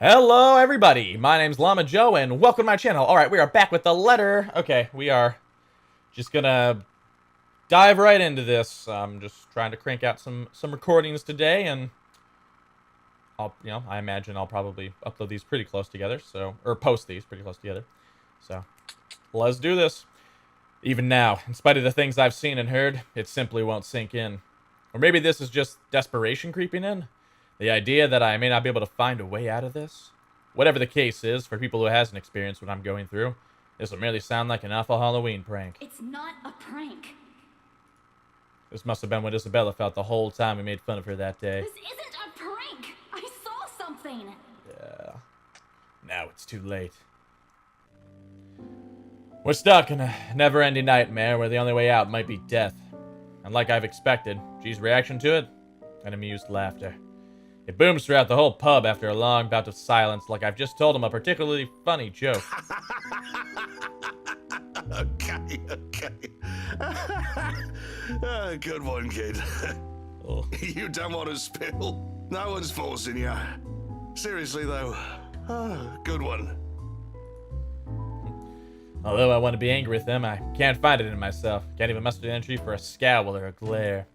Hello, everybody. My name's Llama Joe, and welcome to my channel. All right, we are back with the letter. Okay, we are just gonna dive right into this. I'm just trying to crank out some recordings today, and I imagine I'll probably upload these pretty close together, or post these pretty close together. So, let's do this. Even now, in spite of the things I've seen and heard, it simply won't sink in. Or maybe this is just desperation creeping in. The idea that I may not be able to find a way out of this? Whatever the case is, for people who hasn't experienced what I'm going through, this will merely sound like an awful Halloween prank. It's not a prank. This must have been what Isabella felt the whole time we made fun of her that day. This isn't a prank. I saw something. Yeah. Now it's too late. We're stuck in a never-ending nightmare where the only way out might be death. And like I've expected, G's reaction to it? An amused laughter. It booms throughout the whole pub after a long bout of silence, like I've just told him a particularly funny joke. Okay. Good one, kid. Oh. You don't want to spill. No one's forcing you. Seriously, though. Good one. Although I want to be angry with him, I can't find it in myself. Can't even muster the energy for a scowl or a glare.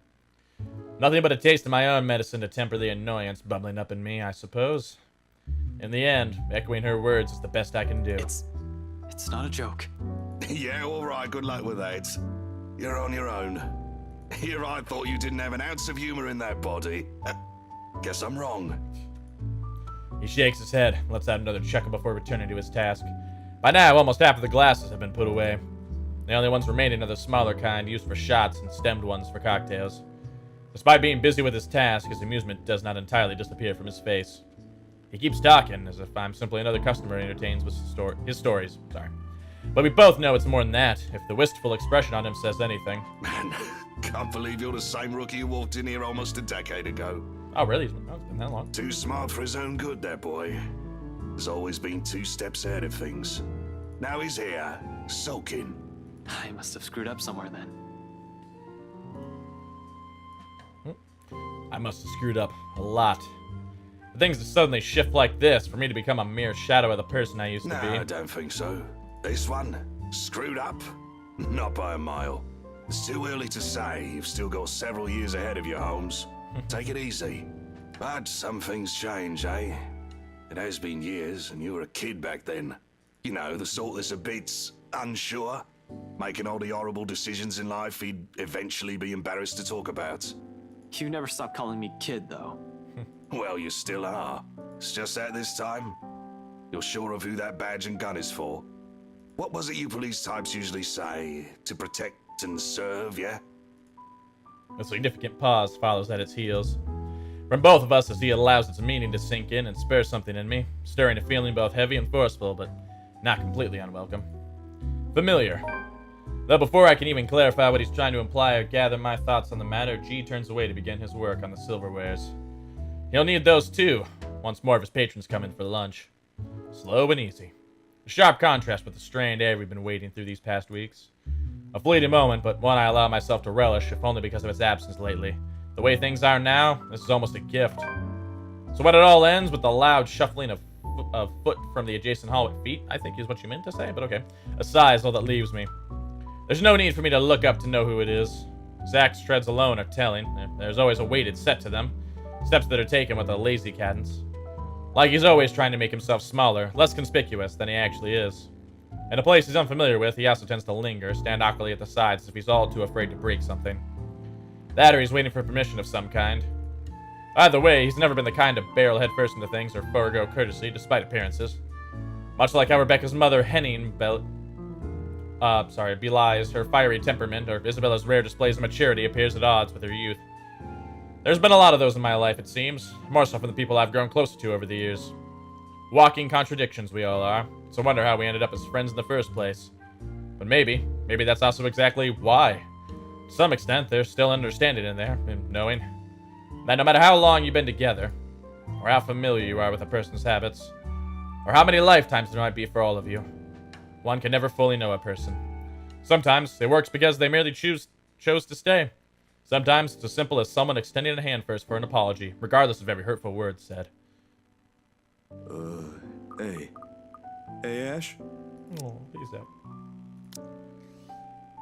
Nothing but a taste of my own medicine to temper the annoyance bubbling up in me, I suppose. In the end, echoing her words is the best I can do. It's not a joke. Yeah, all right. Good luck with that. You're on your own. Here, I thought you didn't have an ounce of humor in that body. Guess I'm wrong. He shakes his head, lets out another chuckle before returning to his task. By now, almost half of the glasses have been put away. The only ones remaining are the smaller kind, used for shots, and stemmed ones for cocktails. Despite being busy with his task, his amusement does not entirely disappear from his face. He keeps talking, as if I'm simply another customer he entertains with his stories. Sorry. But we both know it's more than that, if the wistful expression on him says anything. Man, can't believe you're the same rookie who walked in here almost a decade ago. Oh, really? It's been that long? Too smart for his own good, that boy. He's always been 2 steps ahead of things. Now he's here, sulking. I must have screwed up somewhere then. I must have screwed up a lot. For things to suddenly shift like this, for me to become a mere shadow of the person I used to No, be. I don't think so. This one, screwed up? Not by a mile. It's too early to say. You've still got several years ahead of you, Holmes. Take it easy. But some things change, eh? It has been years, and you were a kid back then. You know, the sort that's a bit unsure. Making all the horrible decisions in life he'd eventually be embarrassed to talk about. You never stop calling me kid, though. Well, you still are. It's just that this time, you're sure of who that badge and gun is for. What was it you police types usually say? To protect and serve, yeah? A significant pause follows at its heels. From both of us as he allows its meaning to sink in and spur something in me, stirring a feeling both heavy and forceful, but not completely unwelcome. Familiar. Though before I can even clarify what he's trying to imply or gather my thoughts on the matter, G turns away to begin his work on the silverwares. He'll need those too, once more of his patrons come in for lunch. Slow and easy. A sharp contrast with the strained air we've been wading through these past weeks. A fleeting moment, but one I allow myself to relish, if only because of its absence lately. The way things are now, this is almost a gift. So when it all ends with the loud shuffling of foot from the adjacent hall with feet, I think is what you meant to say, but okay. A sigh is all that leaves me. There's no need for me to look up to know who it is. Zach's treads alone are telling. There's always a weighted set to them. Steps that are taken with a lazy cadence. Like he's always trying to make himself smaller, less conspicuous than he actually is. In a place he's unfamiliar with, he also tends to linger, stand awkwardly at the sides as if he's all too afraid to break something. That or he's waiting for permission of some kind. Either way, he's never been the kind to barrel headfirst into things or forego courtesy despite appearances. Much like how Rebecca's mother, Henning, belies her fiery temperament, or Isabella's rare displays of maturity appears at odds with her youth. There's been a lot of those in my life, it seems, more so from the people I've grown closer to over the years. Walking contradictions we all are. It's a wonder how we ended up as friends in the first place. But maybe that's also exactly why. To some extent, there's still understanding in there, and knowing that no matter how long you've been together, or how familiar you are with a person's habits, or how many lifetimes there might be for all of you, one can never fully know a person. Sometimes it works because they merely chose to stay. Sometimes it's as simple as someone extending a hand first for an apology, regardless of every hurtful word said. Hey. Hey, Ash? Oh, he's out.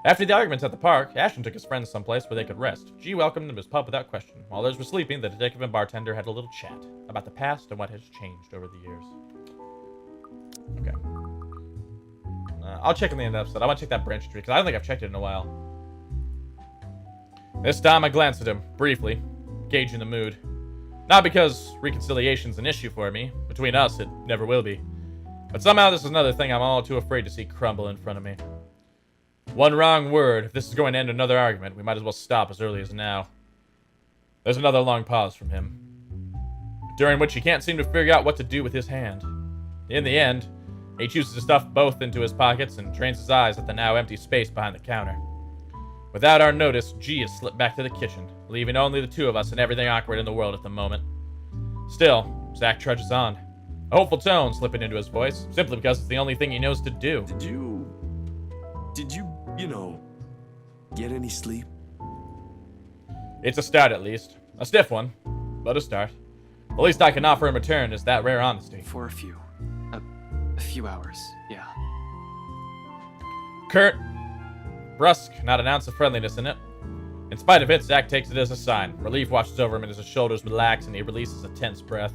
After the arguments at the park, Ashton took his friends someplace where they could rest. G welcomed them to his pub without question. While others were sleeping, the detective and bartender had a little chat about the past and what has changed over the years. Okay. I'll check in the end of the episode. I want to check that branch tree, because I don't think I've checked it in a while. This time I glanced at him, briefly, gauging the mood. Not because reconciliation's an issue for me. Between us, it never will be. But somehow this is another thing I'm all too afraid to see crumble in front of me. One wrong word, if this is going to end another argument, we might as well stop as early as now. There's another long pause from him, during which he can't seem to figure out what to do with his hand. In the end, he chooses to stuff both into his pockets and trains his eyes at the now empty space behind the counter. Without our notice, G has slipped back to the kitchen, leaving only the two of us and everything awkward in the world at the moment. Still, Zach trudges on, a hopeful tone slipping into his voice, simply because it's the only thing he knows to do. Did you, get any sleep? It's a start, at least. A stiff one, but a start. The least I can offer in return is that rare honesty. For a few hours, yeah. Curt, brusque, not an ounce of friendliness in it. In spite of it, Zach takes it as a sign. Relief washes over him as his shoulders relax and he releases a tense breath.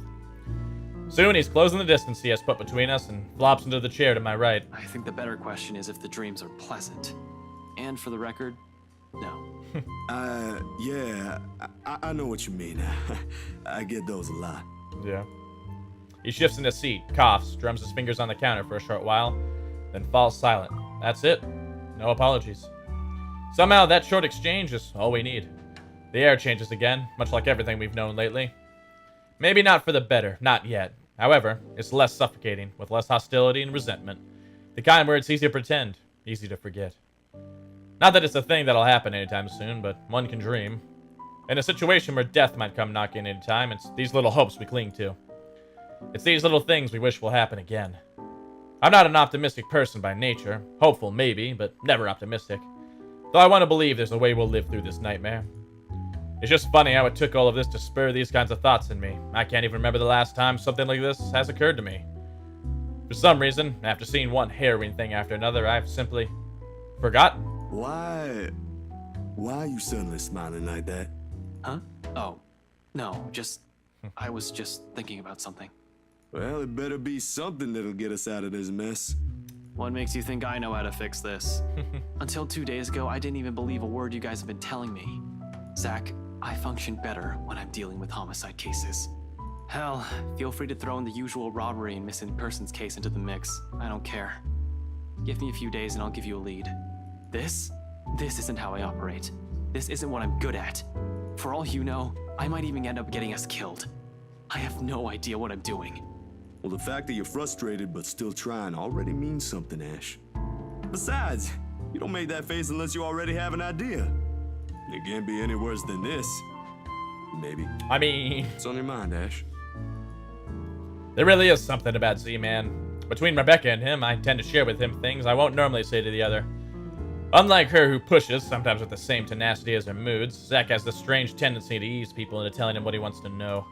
Soon he's closing the distance he has put between us and flops into the chair to my right. I think the better question is if the dreams are pleasant. And for the record, no. Yeah, I know what you mean. I get those a lot. Yeah. He shifts in his seat, coughs, drums his fingers on the counter for a short while, then falls silent. That's it. No apologies. Somehow that short exchange is all we need. The air changes again, much like everything we've known lately. Maybe not for the better, not yet. However, it's less suffocating, with less hostility and resentment. The kind where it's easy to pretend, easy to forget. Not that it's a thing that'll happen anytime soon, but one can dream. In a situation where death might come knocking any time, it's these little hopes we cling to. It's these little things we wish will happen again. I'm not an optimistic person by nature. Hopeful, maybe, but never optimistic. Though I want to believe there's a way we'll live through this nightmare. It's just funny how it took all of this to spur these kinds of thoughts in me. I can't even remember the last time something like this has occurred to me. For some reason, after seeing one harrowing thing after another, I've simply forgotten. Why are you suddenly smiling like that? Huh? Oh, no, I was just thinking about something. Well, it better be something that'll get us out of this mess. What makes you think I know how to fix this? Until 2 days ago, I didn't even believe a word you guys have been telling me. Zach, I function better when I'm dealing with homicide cases. Hell, feel free to throw in the usual robbery and missing persons case into the mix. I don't care. Give me a few days and I'll give you a lead. This isn't how I operate. This isn't what I'm good at. For all you know, I might even end up getting us killed. I have no idea what I'm doing. Well, the fact that you're frustrated but still trying already means something, Ash. Besides, you don't make that face unless you already have an idea. It can't be any worse than this. Maybe. I mean, What's on your mind, Ash? there really is something about Z-Man. Between Rebecca and him, I tend to share with him things I won't normally say to the other. Unlike her, who pushes, sometimes with the same tenacity as her moods, Zach has this strange tendency to ease people into telling him what he wants to know.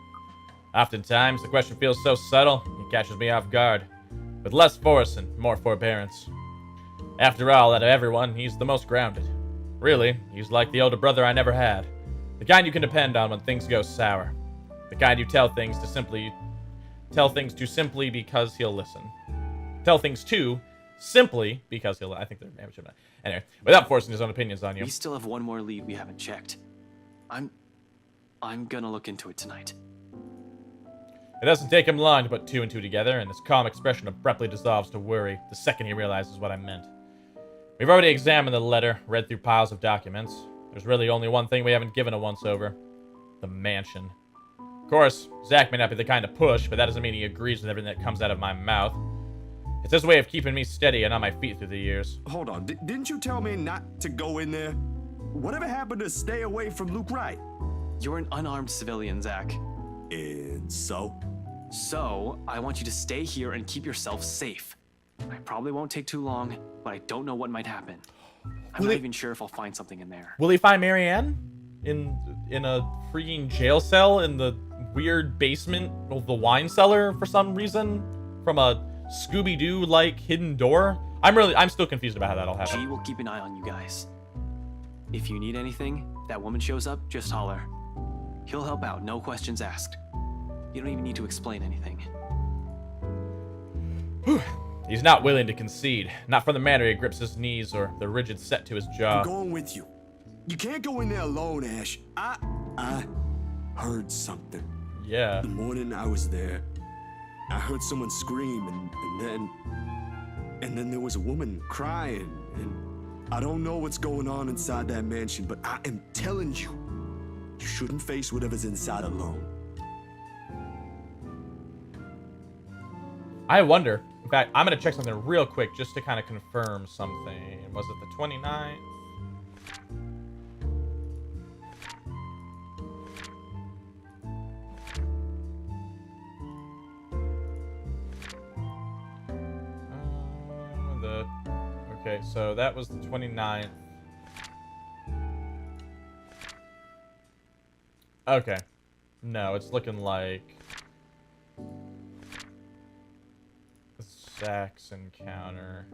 Oftentimes, the question feels so subtle, it catches me off guard, with less force and more forbearance. After all, out of everyone, he's the most grounded. Really, he's like the older brother I never had. The kind you can depend on when things go sour. The kind you tell things to simply because he'll listen. Tell things to simply because he'll. I think they're amateur. Anyway, without forcing his own opinions on you. We still have one more lead we haven't checked. I'm gonna look into it tonight. It doesn't take him long to put two and two together, and his calm expression abruptly dissolves to worry the second he realizes what I meant. We've already examined the letter, read through piles of documents. There's really only one thing we haven't given a once-over. The mansion. Of course, Zach may not be the kind to push, but that doesn't mean he agrees with everything that comes out of my mouth. It's his way of keeping me steady and on my feet through the years. Hold on, didn't you tell me not to go in there? Whatever happened to stay away from Luke Wright? You're an unarmed civilian, Zach. And so? So, I want you to stay here and keep yourself safe. I probably won't take too long, but I don't know what might happen. I'm not even sure if I'll find something in there. Will he find Marianne? In a freaking jail cell in the weird basement of the wine cellar for some reason? from a Scooby-Doo-like hidden door? I'm still confused about how that'll happen. G will keep an eye on you guys. If you need anything, if that woman shows up, just holler. He'll help out, no questions asked. You don't even need to explain anything. He's not willing to concede. Not from the manner he grips his knees or the rigid set to his jaw. I'm going with you. You can't go in there alone, Ash. I heard something. Yeah. The morning I was there, I heard someone scream, and then there was a woman crying, and I don't know what's going on inside that mansion, but I am telling you, you shouldn't face whatever's inside alone. I wonder. In fact, I'm going to check something real quick just to kind of confirm something. Was it the 29th? Okay, so that was the 29th. Okay. No, it's looking like Zach's encounter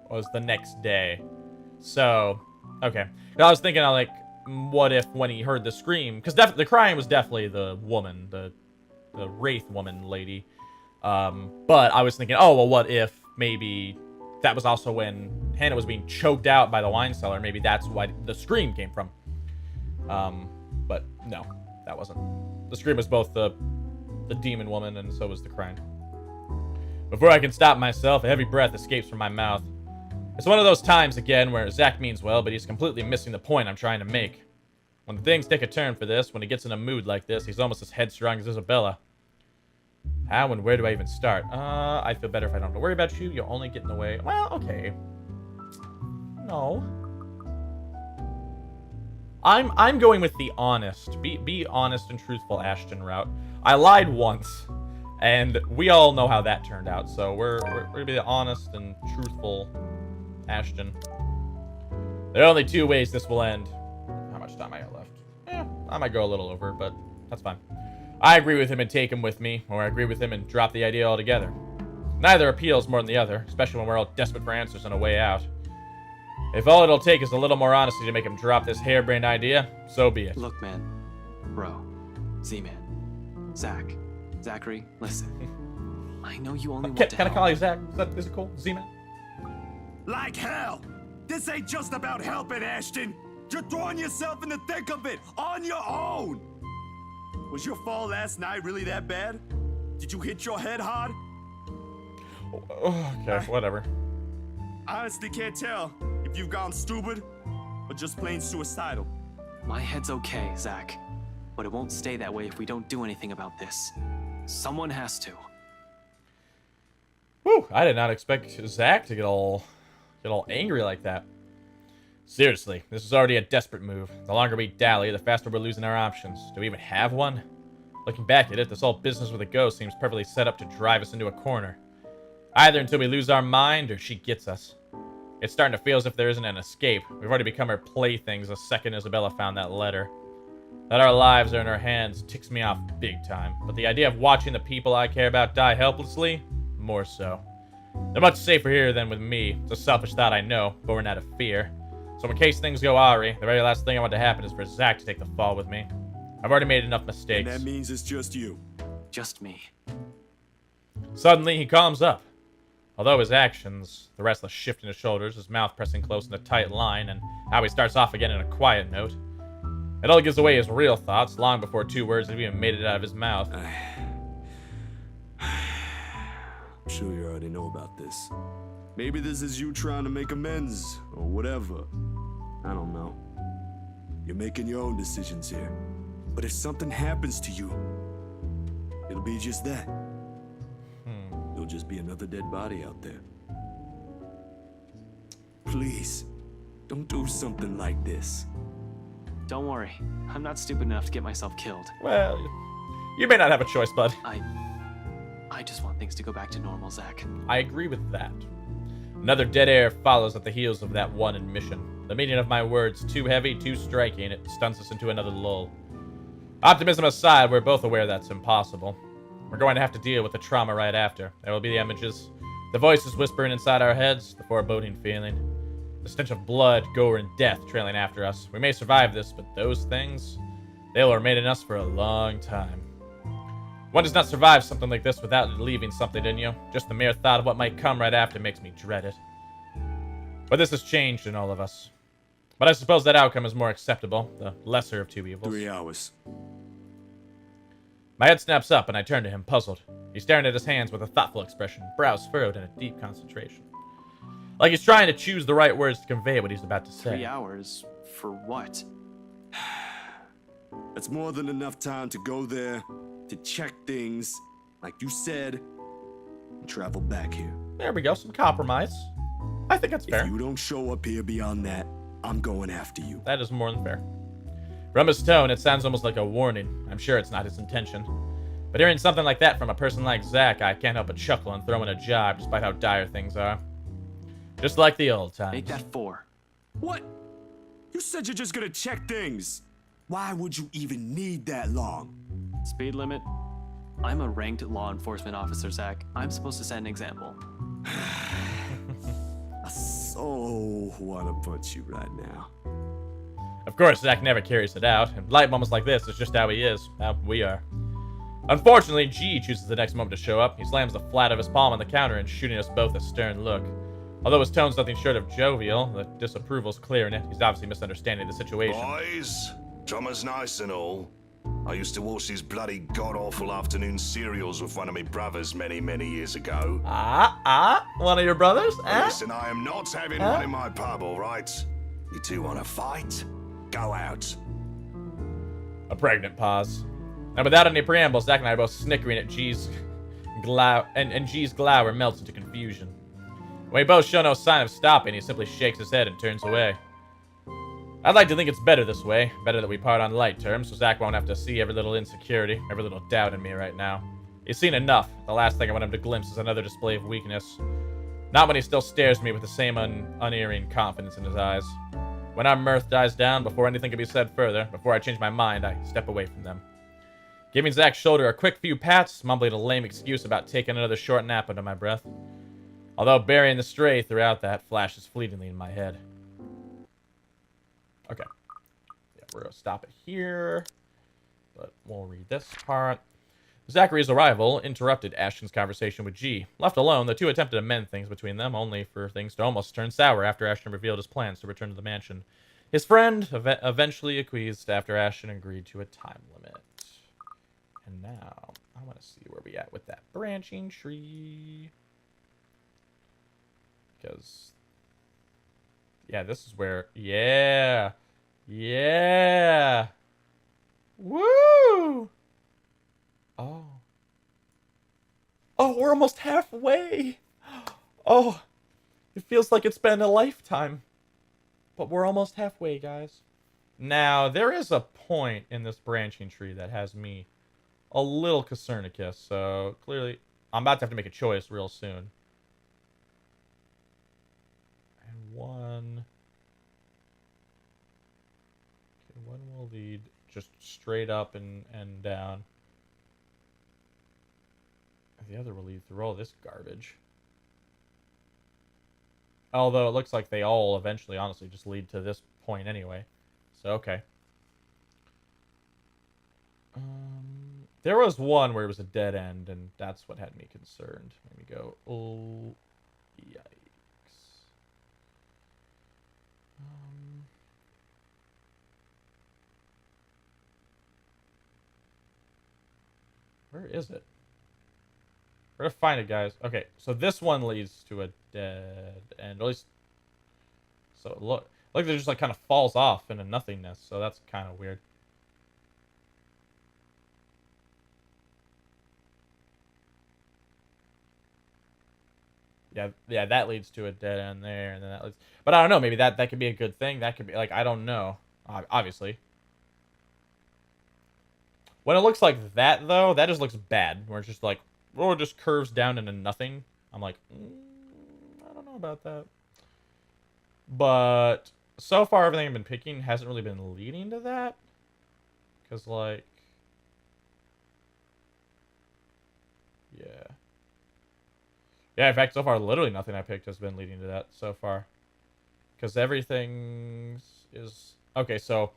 was the next day. So, okay. I was thinking, like, what if when he heard the scream, because the crying was definitely the woman, the wraith woman lady. But I was thinking, oh, well, what if maybe that was also when Hannah was being choked out by the wine cellar. Maybe that's why the scream came from. But no, that wasn't. The scream was both the demon woman and so was the crying. Before I can stop myself, a heavy breath escapes from my mouth. It's one of those times again where Zach means well, but he's completely missing the point I'm trying to make. When things take a turn for this, when he gets in a mood like this, he's almost as headstrong as Isabella. How and where do I even start? I feel better if I don't have to worry about you. You'll only get in the way. Well, okay. No. I'm going with the honest. Be honest and truthful Ashton route. I lied once, and we all know how that turned out. So we're gonna be the honest and truthful Ashton. There are only two ways this will end. How much time I got left? I might go a little over, but that's fine. I agree with him and take him with me, or I agree with him and drop the idea altogether. Neither appeals more than the other, especially when we're all desperate for answers and a way out. If all it'll take is a little more honesty to make him drop this harebrained idea, so be it. Look, man. Bro. Z-Man. Zach. Zachary, listen. I know you only want to Can I help. call you Zach? Is it cool? Z-Man? Like hell! This ain't just about helping, Ashton! You're throwing yourself in the thick of it, on your own! Was your fall last night really that bad? Did you hit your head hard? Okay, whatever. I honestly can't tell if you've gone stupid or just plain suicidal. My head's okay, Zach. But it won't stay that way if we don't do anything about this. Someone has to. Whew, I did not expect Zach to get all angry like that. Seriously, this is already a desperate move. The longer we dally, the faster we're losing our options. Do we even have one? Looking back at it, this whole business with the ghost seems perfectly set up to drive us into a corner. Either until we lose our mind, or she gets us. It's starting to feel as if there isn't an escape. We've already become her playthings the second Isabella found that letter. That our lives are in her hands ticks me off big time. But the idea of watching the people I care about die helplessly, more so. They're much safer here than with me. It's a selfish thought, I know, born out of fear. So in case things go awry, the very last thing I want to happen is for Zach to take the fall with me. I've already made enough mistakes. And that means it's just you. Just me. Suddenly, he calms up. Although his actions, the restless shift in his shoulders, his mouth pressing close in a tight line, and how he starts off again in a quiet note, it all gives away his real thoughts long before two words have even made it out of his mouth. I'm sure you already know about this. Maybe this is you trying to make amends, or whatever. I don't know. You're making your own decisions here. But if something happens to you, it'll be just that. There'll just be another dead body out there. Please, don't do something like this. Don't worry. I'm not stupid enough to get myself killed. Well, you may not have a choice, bud. I just want things to go back to normal, Zach. I agree with that. Another dead air follows at the heels of that one admission. The meaning of my words, too heavy, too striking, it stuns us into another lull. Optimism aside, we're both aware that's impossible. We're going to have to deal with the trauma right after. There will be the images, the voices whispering inside our heads, the foreboding feeling, the stench of blood, gore, and death trailing after us. We may survive this, but those things, they'll remain in us for a long time. One does not survive something like this without leaving something in you. Just the mere thought of what might come right after makes me dread it. But this has changed in all of us. But I suppose that outcome is more acceptable, the lesser of two evils. 3 hours. My head snaps up and I turn to him, puzzled. He's staring at his hands with a thoughtful expression, brows furrowed in a deep concentration. Like he's trying to choose the right words to convey what he's about to say. 3 hours? For what? That's more than enough time to go there, to check things, like you said, and travel back here. There we go, some compromise. I think that's fair. If you don't show up here beyond that, I'm going after you. That is more than fair. From his tone, it sounds almost like a warning. I'm sure it's not his intention. But hearing something like that from a person like Zack, I can't help but chuckle and throw in a jibe despite how dire things are. Just like the old times. Make that 4. What? You said you're just gonna check things. Why would you even need that long? Speed limit? I'm a ranked law enforcement officer, Zach. I'm supposed to set an example. I so wanna punch you right now. Of course, Zack never carries it out, and light moments like this is just how he is, how we are. Unfortunately, G chooses the next moment to show up. He slams the flat of his palm on the counter and shooting us both a stern look. Although his tone's nothing short of jovial, the disapproval's clear in it. He's obviously misunderstanding the situation. Boys, drummer's nice and all. I used to watch these bloody god-awful afternoon serials with one of my brothers many, many years ago. One of your brothers? Listen, I am not having one in my pub, all right? You two want to fight? Go out. A pregnant pause. And without any preamble, Zack and I are both snickering at G's glow, and G's glower melts into confusion. When we both show no sign of stopping, he simply shakes his head and turns away. I'd like to think it's better this way. Better that we part on light terms, so Zack won't have to see every little insecurity, every little doubt in me right now. He's seen enough. The last thing I want him to glimpse is another display of weakness. Not when he still stares at me with the same unerring confidence in his eyes. When our mirth dies down, before anything can be said further, before I change my mind, I step away from them. Giving Zack's shoulder a quick few pats, mumbling a lame excuse about taking another short nap under my breath. Although burying the stray throughout that flashes fleetingly in my head. Okay. Yeah, we're gonna stop it here. But we'll read this part. Zachary's arrival interrupted Ashton's conversation with G. Left alone, the two attempted to mend things between them, only for things to almost turn sour after Ashton revealed his plans to return to the mansion. His friend eventually acquiesced after Ashton agreed to a time limit. And now, I want to see where we at with that branching tree. Because, yeah, this is where, yeah, woo! Oh, we're almost halfway. Oh, it feels like it's been a lifetime. But we're almost halfway, guys. Now, there is a point in this branching tree that has me a little Copernicus, so clearly I'm about to have to make a choice real soon. And one will lead just straight up and down. The other will lead through all this garbage. Although it looks like they all eventually, honestly, just lead to this point anyway. So, okay. There was one where it was a dead end, and that's what had me concerned. Let me go. Oh, yikes. Where is it? We're gonna find it, guys. Okay, so this one leads to a dead end. At least, so look, it just like kind of falls off into nothingness. So that's kind of weird. Yeah, that leads to a dead end there, and then that leads. But I don't know. Maybe that could be a good thing. That could be like, I don't know. Obviously. When it looks like that, though, that just looks bad. Where it's just like, oh, it just curves down into nothing. I'm like, I don't know about that. But so far, everything I've been picking hasn't really been leading to that. Because, like, Yeah. Yeah, in fact, so far, literally nothing I picked has been leading to that so far. Because everything is... Okay, so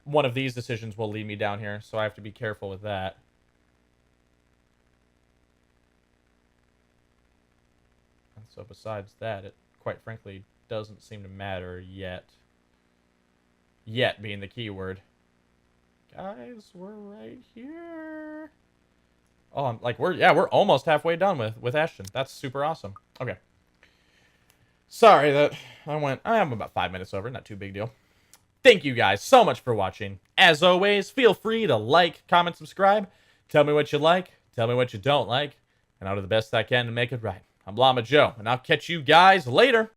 one of these decisions will lead me down here, so I have to be careful with that. And so besides that, it quite frankly doesn't seem to matter yet. Yet being the key word. Guys, we're right here. Oh, I'm like, we're almost halfway done with Ashton. That's super awesome. Okay. Sorry that I'm about 5 minutes over, not too big deal. Thank you guys so much for watching. As always, feel free to like, comment, subscribe. Tell me what you like, tell me what you don't like, and I'll do the best I can to make it right. I'm Llama Joe, and I'll catch you guys later.